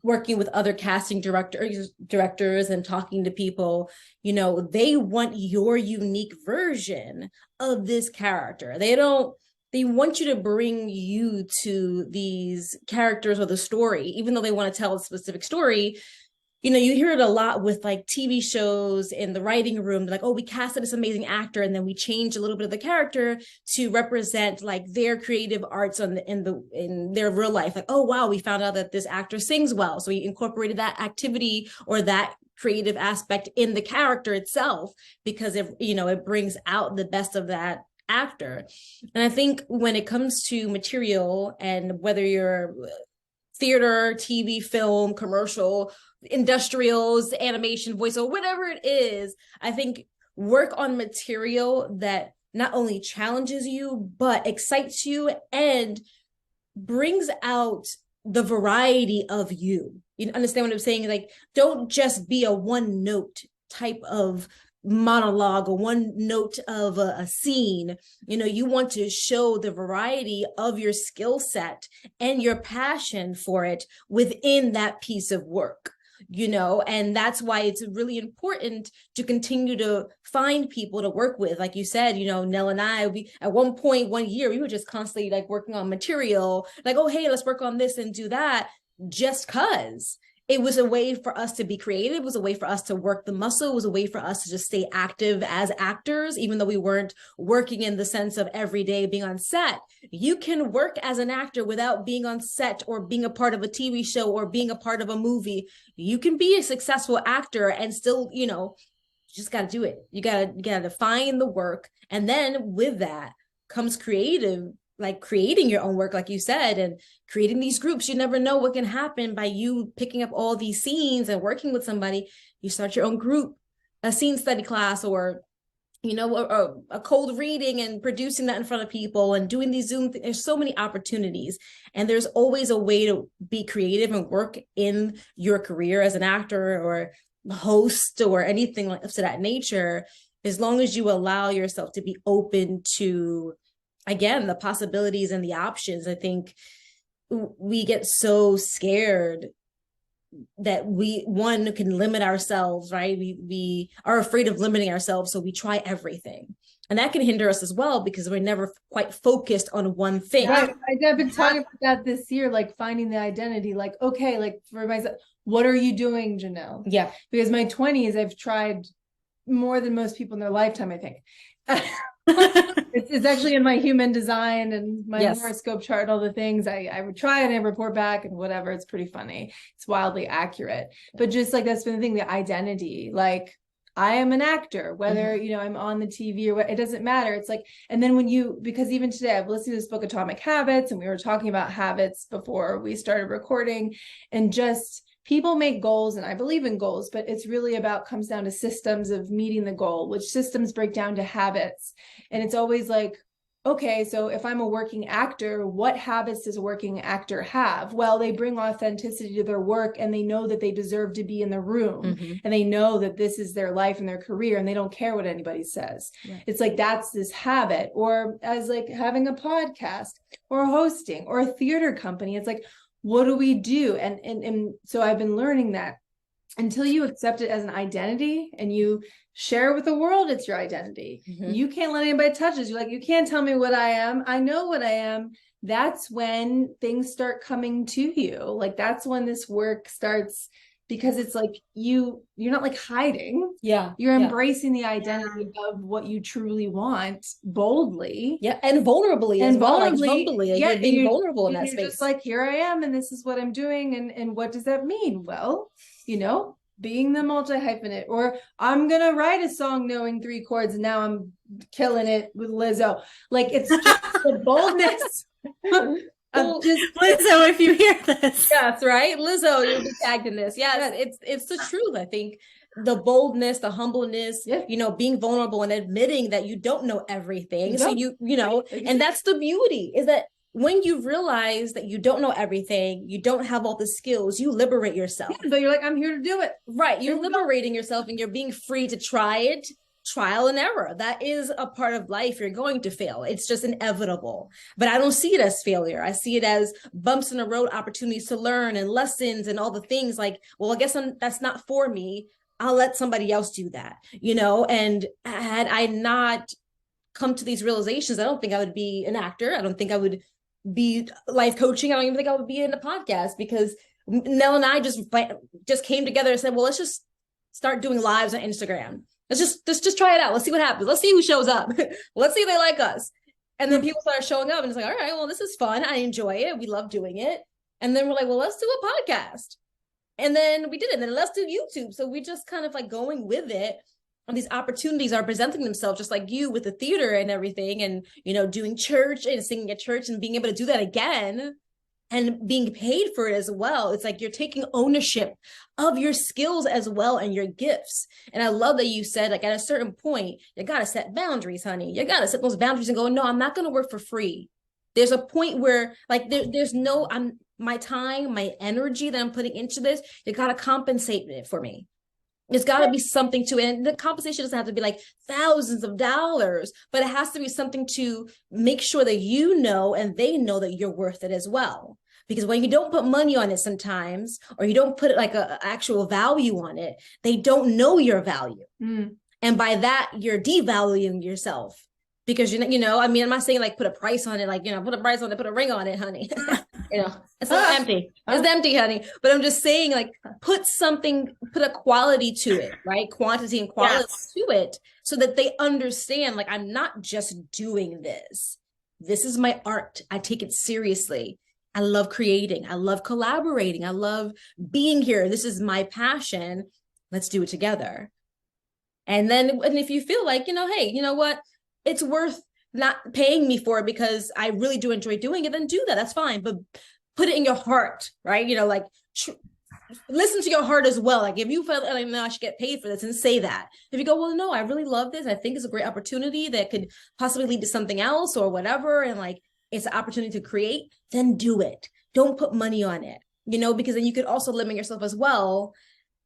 working with other casting directors and talking to people, they want your unique version of this character. They want you to bring you to these characters or the story, even though they want to tell a specific story. You hear it a lot with like TV shows in the writing room, like, oh, we casted this amazing actor, and then we change a little bit of the character to represent like their creative arts in their real life. Like, oh, wow, we found out that this actor sings well, so we incorporated that activity or that creative aspect in the character itself, because it brings out the best of that actor. And I think when it comes to material, and whether you're theater, TV, film, commercial, industrials, animation, voiceover, whatever it is, I think work on material that not only challenges you, but excites you and brings out the variety of you. You understand what I'm saying? Like, don't just be a one note type of monologue or one note of a scene. You want to show the variety of your skill set and your passion for it within that piece of work. And that's why it's really important to continue to find people to work with. Like you said, Nell and I, we at one point, one year, we were just constantly like working on material, like, oh, hey, let's work on this and do that, just cause it was a way for us to be creative. It was a way for us to work the muscle. It was a way for us to just stay active as actors, even though we weren't working in the sense of every day being on set. You can work as an actor without being on set or being a part of a TV show or being a part of a movie. You can be a successful actor and still, you just got to do it. You got to define the work. And then with that comes creative, like creating your own work, like you said, and creating these groups. You never know what can happen by you picking up all these scenes and working with somebody. You start your own group, a scene study class, or, a cold reading and producing that in front of people and doing these Zoom. There's so many opportunities, and there's always a way to be creative and work in your career as an actor or host or anything like to that nature, as long as you allow yourself to be open to, again, the possibilities and the options. I think we get so scared that we can limit ourselves, right? We are afraid of limiting ourselves, so we try everything. And that can hinder us as well because we're never quite focused on one thing. Right. I've been talking about that this year, like finding the identity, like, okay, like for myself, what are you doing, Janelle? Yeah. Because my 20s, I've tried more than most people in their lifetime, I think. It's actually in my human design and my horoscope chart, all the things I would try and I report back and whatever. It's pretty funny. It's wildly accurate. But just like that's been the thing, the identity, like I am an actor, whether, I'm on the TV or what, it doesn't matter. It's like, and then because even today I've listened to this book, Atomic Habits, and we were talking about habits before we started recording, and just people make goals, and I believe in goals, but it's really comes down to systems of meeting the goal, which systems break down to habits. And it's always like, okay, so if I'm a working actor, what habits does a working actor have? Well, they bring authenticity to their work, and they know that they deserve to be in the room, and they know that this is their life and their career, and they don't care what anybody says. Right. It's like, that's this habit. Or as like having a podcast or hosting or a theater company, it's like, what do we do? And so I've been learning that until you accept it as an identity and you share with the world, it's your identity. You can't let anybody touch it. You're like, you can't tell me what I am. I know what I am. That's when things start coming to you. Like, that's when this work starts, because it's like you're not like hiding. Yeah. You're embracing the identity of what you truly want boldly. Yeah. And vulnerably as well. Like humbly. You're being vulnerable in that space. Just like, here I am, and this is what I'm doing. And what does that mean? Well, being the multi-hyphenate, or I'm going to write a song knowing 3 chords and now I'm killing it with Lizzo. Like, it's just the boldness. Lizzo, if you hear this. Yes, right? Lizzo, you'll be tagged in this. Yes, it's the truth. I think the boldness, the humbleness, being vulnerable and admitting that you don't know everything. So and that's the beauty, is that when you realize that you don't know everything, you don't have all the skills, you liberate yourself. Yeah, but you're like, I'm here to do it. Right. You're liberating yourself, and you're being free to try it. Trial and error. That is a part of life. You're going to fail. It's just inevitable. But I don't see it as failure. I see it as bumps in the road, opportunities to learn and lessons and all the things like, well, I guess that's not for me. I'll let somebody else do that, and had I not come to these realizations, I don't think I would be an actor. I don't think I would be life coaching. I don't even think I would be in a podcast, because Nell and I just came together and said, well, let's just start doing lives on Instagram. Let's just try it out. Let's see what happens. Let's see who shows up. Let's see if they like us. And then people started showing up, and it's like, all right, well, this is fun. I enjoy it. We love doing it. And then we're like, well, let's do a podcast. And then we did it. And then let's do YouTube. So we just kind of like going with it. And these opportunities are presenting themselves, just like you with the theater and everything, and, doing church and singing at church and being able to do that again. and being paid for it as well. It's like you're taking ownership of your skills as well and your gifts. And I love that you said, like, at a certain point, you got to set boundaries, honey. You got to set those boundaries and go, no, I'm not going to work for free. There's a point where, like, there's no, my time, my energy that I'm putting into this, you got to compensate it for me. There's got to be something to it. And the compensation doesn't have to be like thousands of dollars, but it has to be something to make sure that you know and they know that you're worth it as well. Because when you don't put money on it sometimes, or you don't put like a actual value on it, they don't know your value. And by that, you're devaluing yourself. Because, you know, I mean, I'm not saying like put a price on it, like, you know, put a price on it, put a ring on it, honey. You know, it's not empty. It's empty, honey. But I'm just saying, like, put a quality to it, right? Quantity and quality to it, so that they understand, like, I'm not just doing this. This is my art. I take it seriously. I love creating. I love collaborating. I love being here. This is my passion. Let's do it together. And if you feel like, you know, hey, you know what? It's worth not paying me for it because I really do enjoy doing it, then do that. That's fine. But put it in your heart, right? You know, like listen to your heart as well. Like if you feel like, no, I should get paid for this, and say that. If you go, well, no, I really love this. I think it's a great opportunity that could possibly lead to something else or whatever. And like, it's an opportunity to create, then do it. Don't put money on it, you know, because then you could also limit yourself as well.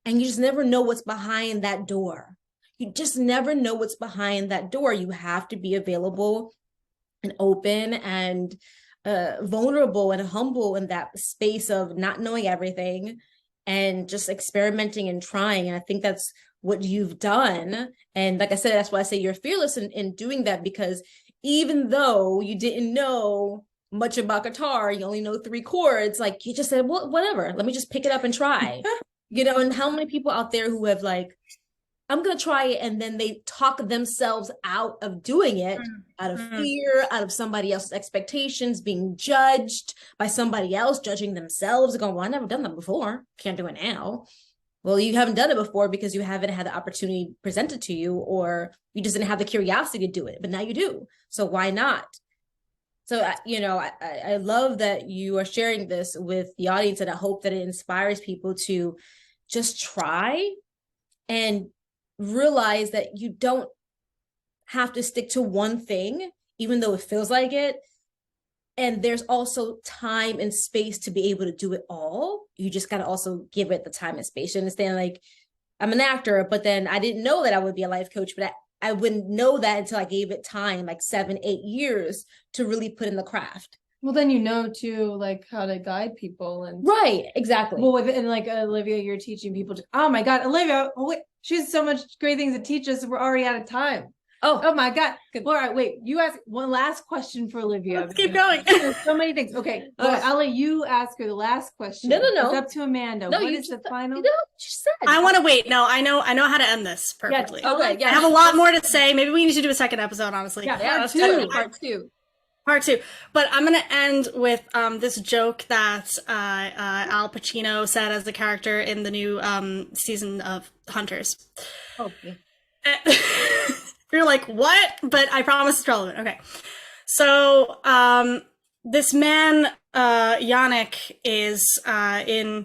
And you just never know what's behind that door. You just never know what's behind that door. You have to be available and open and vulnerable and humble in that space of not knowing everything and just experimenting and trying. And I think that's what you've done. And like I said, that's why I say you're fearless in doing that, because even though you didn't know much about guitar, you only know 3 chords, like you just said, well, whatever, let me just pick it up and try. You know, and how many people out there who have like, I'm going to try it, and then they talk themselves out of doing it out of fear, out of somebody else's expectations, being judged by somebody else, judging themselves, going, well, I've never done that before. Can't do it now. Well, you haven't done it before because you haven't had the opportunity presented to you, or you just didn't have the curiosity to do it, but now you do. So why not? So, you know, I love that you are sharing this with the audience, and I hope that it inspires people to just try and realize that you don't have to stick to one thing, even though it feels like it. And there's also time and space to be able to do it all. You just got to also give it the time and space. You understand? Like, I'm an actor, but then I didn't know that I would be a life coach, but I wouldn't know that until I gave it time, like 7-8 years to really put in the craft. Well, then you know too, like how to guide people and right, exactly. Well, and like Olivia, you're teaching people to. Oh my God, Olivia! Oh wait, she has so much great things to teach us. We're already out of time. Oh my God! Good. All right, wait. You ask one last question for Olivia. Let's keep going. There's so many things. Okay, well, I'll let you ask her the last question. No. It's up to Amanda. No, what is the final? You know what you said. I want to wait. No, I know how to end this perfectly. Yeah, okay, I have a lot more to say. Maybe we need to do a second episode, honestly. Yeah, Part two. But I'm going to end with this joke that Al Pacino said as the character in the new season of Hunters. Oh, yeah. You're like, what? But I promise it's relevant. Okay. So this man, Yannick, is in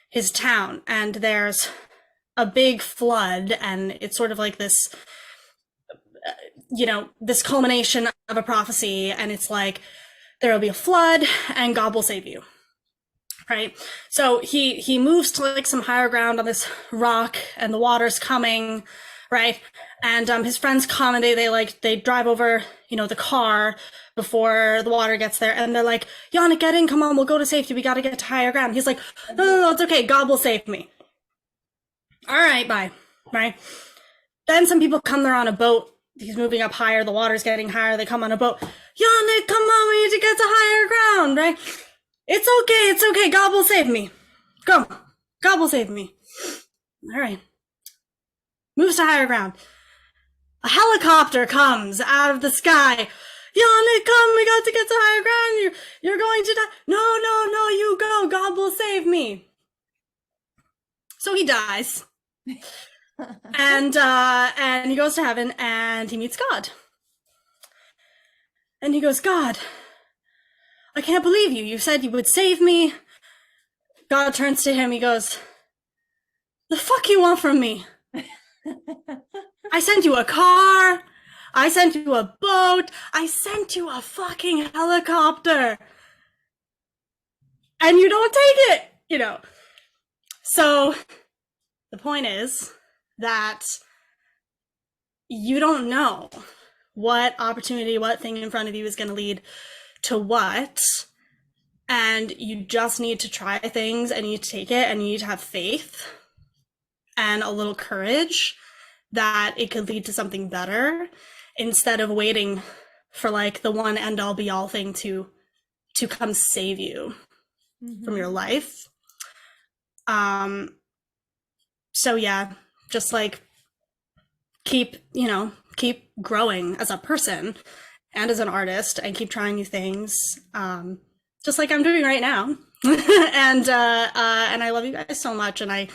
his town, and there's a big flood, and it's sort of like this, this culmination of a prophecy, and it's like, there will be a flood and God will save you, right? So he moves to like some higher ground on this rock, and the water's coming, right? And his friends come, and they drive over, the car before the water gets there, and they're like, Yannick, get in, come on, we'll go to safety, we got to get to higher ground. He's like, no, it's okay, God will save me. All right, bye, right? Then some people come there on a boat. He's moving up higher, the water's getting higher, they come on a boat. Yannick, come on, we need to get to higher ground, right? It's okay, God will save me. Go, God will save me. All right. Moves to higher ground. A helicopter comes out of the sky. Yannick, come, we got to get to higher ground. You're going to die. No, you go, God will save me. So he dies. And he goes to heaven, and he meets God. And he goes, God, I can't believe you. You said you would save me. God turns to him. He goes, the fuck you want from me? I sent you a car. I sent you a boat. I sent you a fucking helicopter. And you don't take it, you know. So the point is that you don't know what opportunity, what thing in front of you is going to lead to what. And you just need to try things, and you need to take it, and you need to have faith and a little courage that it could lead to something better, instead of waiting for like the one end all be all thing to come save you from your life. So yeah, just like keep growing as a person and as an artist, and keep trying new things, just like I'm doing right now. And I love you guys so much, and I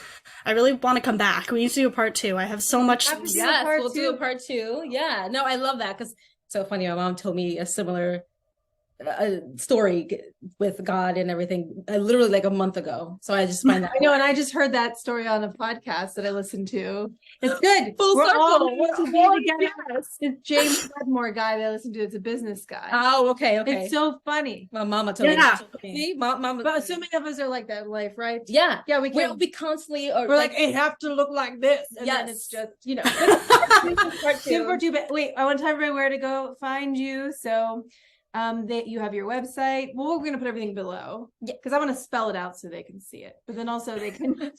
really want to come back. We need to do a part 2. I have so much. Yes, we'll do a part 2. Yeah, no, I love that, because it's so funny. My mom told me a similar story with God and everything, literally like a month ago. So I just find that I know, and I just heard that story on a podcast that I listened to. It's good. Full circle. It's James Wedmore guy that I listened to. It's a business guy. Oh, okay. It's so funny. My mama told me. See, mama. But so many of us are like that in life, right? Yeah, yeah. We constantly are. We're like, it have to look like this, and then it's just, you know. Super too. But wait, I want to tell everybody where to go find you. So. That you have your website. Well, we're gonna put everything below, because I want to spell it out so they can see it, but then also they can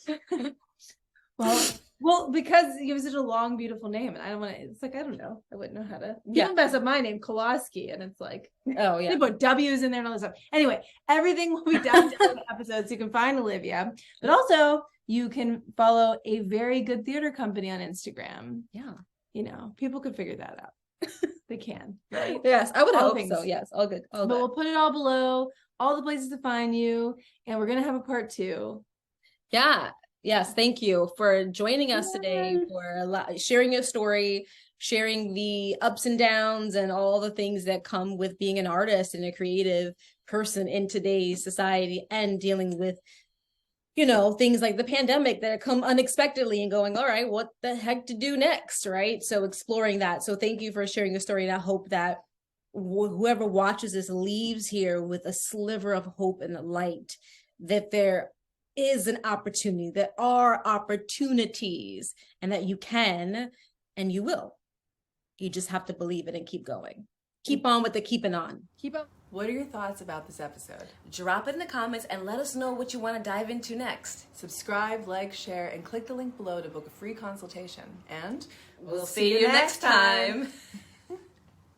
well, because you have such a long, beautiful name, and I don't want to, it's like, I don't know, I wouldn't know how to mess up my name, Koloski, and it's like, oh yeah, they put W's in there and all this stuff. Anyway, everything will be down in the episodes. You can find Olivia, but also you can follow a very good theater company on Instagram. Yeah, you know, people could figure that out. They can, right? Yes, I would all hope things. so. Yes, all good. But we'll put it all below, all the places to find you, and we're gonna have a part 2. Yeah. Yes. Thank you for joining us today, for sharing your story, sharing the ups and downs, and all the things that come with being an artist and a creative person in today's society, and dealing with, you know, things like the pandemic that come unexpectedly, and going, all right, what the heck to do next, right? So exploring that. So thank you for sharing your story, and I hope that whoever watches this leaves here with a sliver of hope and light, that there is an opportunity, there are opportunities, and that you can, and you will. You just have to believe it and keep going. Keep on with the keeping on. Keep up. What are your thoughts about this episode? Drop it in the comments and let us know what you want to dive into next. Subscribe, like, share, and click the link below to book a free consultation. And we'll see you next time.